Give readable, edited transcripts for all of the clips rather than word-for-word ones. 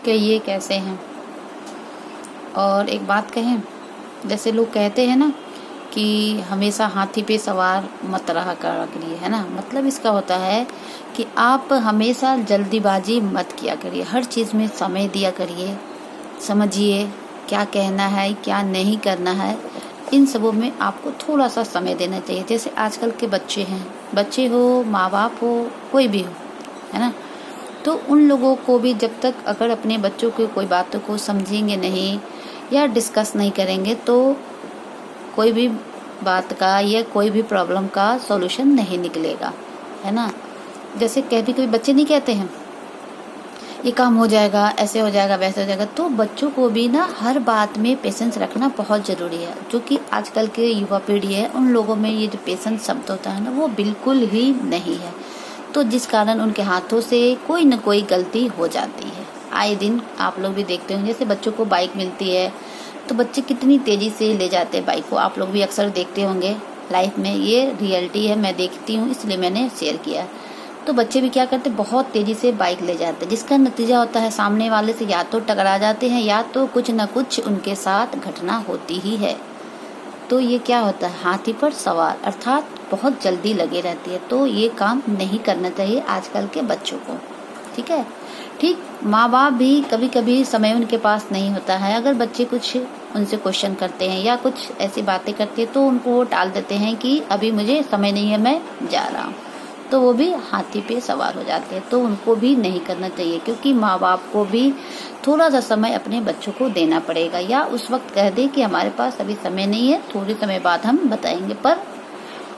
कि ये कैसे हैं। और एक बात कहें, जैसे लोग कहते हैं ना कि हमेशा हाथी पे सवार मत रहा करिए, है ना। मतलब इसका होता है कि आप हमेशा जल्दीबाजी मत किया करिए, हर चीज़ में समय दिया करिए, समझिए क्या कहना है क्या नहीं करना है, इन सबों में आपको थोड़ा सा समय देना चाहिए। जैसे आजकल के बच्चे हैं, बच्चे हो, माँ बाप हो, कोई भी हो, है ना, तो उन लोगों को भी जब तक अगर अपने बच्चों की कोई बातों को समझेंगे नहीं या डिस्कस नहीं करेंगे तो कोई भी बात का या कोई भी प्रॉब्लम का सॉल्यूशन नहीं निकलेगा, है ना। जैसे कभी कभी बच्चे नहीं कहते हैं ये काम हो जाएगा, ऐसे हो जाएगा, वैसे हो जाएगा, तो बच्चों को भी ना हर बात में पेशेंस रखना बहुत ज़रूरी है। जो कि आजकल के युवा पीढ़ी है उन लोगों में ये जो पेशेंस शब्द होता है ना वो बिल्कुल ही नहीं है, तो जिस कारण उनके हाथों से कोई न कोई गलती हो जाती है। आए दिन आप लोग भी देखते होंगे, जैसे बच्चों को बाइक मिलती है तो बच्चे कितनी तेज़ी से ले जाते हैं बाइक को, आप लोग भी अक्सर देखते होंगे लाइफ में, ये रियलिटी है, मैं देखती हूँ इसलिए मैंने शेयर किया। तो बच्चे भी क्या करते, बहुत तेज़ी से बाइक ले जाते हैं, जिसका नतीजा होता है सामने वाले से या तो टकरा जाते हैं या तो कुछ न कुछ उनके साथ घटना होती ही है। तो ये क्या होता है, हाथी पर सवार, अर्थात बहुत जल्दी लगे रहती है। तो ये काम नहीं करना चाहिए आजकल के बच्चों को, ठीक है। ठीक, माँ बाप भी कभी कभी समय उनके पास नहीं होता है, अगर बच्चे कुछ उनसे क्वेश्चन करते हैं या कुछ ऐसी बातें करते हैं तो उनको वो टाल देते हैं कि अभी मुझे समय नहीं है, मैं जा रहा हूँ, तो वो भी हाथी पे सवार हो जाते हैं। तो उनको भी नहीं करना चाहिए, क्योंकि माँ बाप को भी थोड़ा सा समय अपने बच्चों को देना पड़ेगा, या उस वक्त कह दे कि हमारे पास अभी समय नहीं है, थोड़े समय बाद हम बताएंगे। पर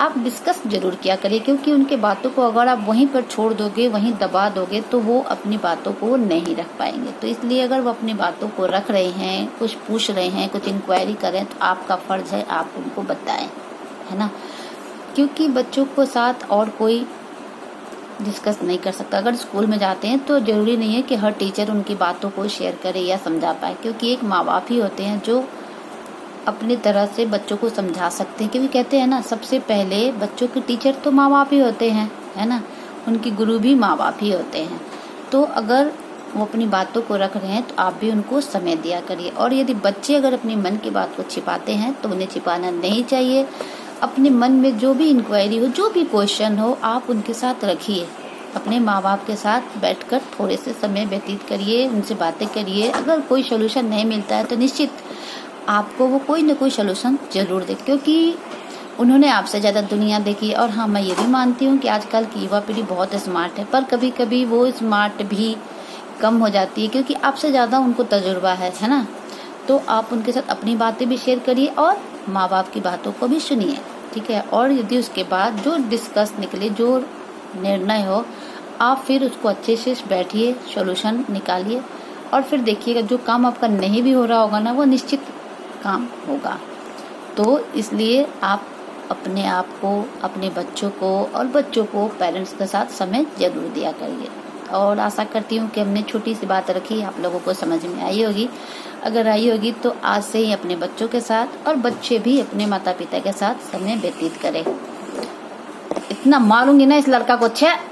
आप डिस्कस जरूर किया करिए, क्योंकि उनके बातों को अगर आप वहीं पर छोड़ दोगे, वहीं दबा दोगे, तो वो अपनी बातों को नहीं रख पाएंगे। तो इसलिए अगर वो अपनी बातों को रख रहे हैं, कुछ पूछ रहे हैं, कुछ इंक्वायरी करें, तो आपका फर्ज है आप उनको बताएं, है ना। क्योंकि बच्चों को साथ और कोई डिस्कस नहीं कर सकता। अगर स्कूल में जाते हैं तो ज़रूरी नहीं है कि हर टीचर उनकी बातों को शेयर करे या समझा पाए, क्योंकि एक माँ बाप ही होते हैं जो अपनी तरह से बच्चों को समझा सकते हैं। क्योंकि कहते हैं ना, सबसे पहले बच्चों के टीचर तो माँ बाप ही होते हैं, है ना, उनकी गुरु भी माँ बाप ही होते हैं। तो अगर वो अपनी बातों को रख रहे हैं तो आप भी उनको समय दिया करिए। और यदि बच्चे अगर अपनी मन की बात को छिपाते हैं तो उन्हें छिपाना नहीं चाहिए। अपने मन में जो भी इंक्वायरी हो, जो भी क्वेश्चन हो, आप उनके साथ रखिए। अपने माँ बाप के साथ बैठकर थोड़े से समय व्यतीत करिए, उनसे बातें करिए। अगर कोई सोल्यूशन नहीं मिलता है तो निश्चित आपको वो कोई न कोई सोल्यूशन जरूर दे, क्योंकि उन्होंने आपसे ज़्यादा दुनिया देखी। और हाँ, मैं ये भी मानती हूँ कि आजकल की युवा पीढ़ी बहुत स्मार्ट है, पर कभी कभी वो स्मार्ट भी कम हो जाती है, क्योंकि आपसे ज़्यादा उनको तजुर्बा है ना। तो आप उनके साथ अपनी बातें भी शेयर करिए और माँ बाप की बातों को भी सुनिए, ठीक है। और यदि उसके बाद जो डिस्कस निकले, जो निर्णय हो, आप फिर उसको अच्छे से बैठिए, सॉल्यूशन निकालिए, और फिर देखिएगा जो काम आपका नहीं भी हो रहा होगा ना, वो निश्चित काम होगा। तो इसलिए आप अपने आप को, अपने बच्चों को और बच्चों को पेरेंट्स के साथ समय जरूर दिया करिए। और आशा करती हूँ कि हमने छोटी सी बात रखी आप लोगों को समझ में आई होगी। अगर आई होगी तो आज से ही अपने बच्चों के साथ और बच्चे भी अपने माता पिता के साथ समय व्यतीत करें। इतना मारूंगी ना इस लड़का को, छे।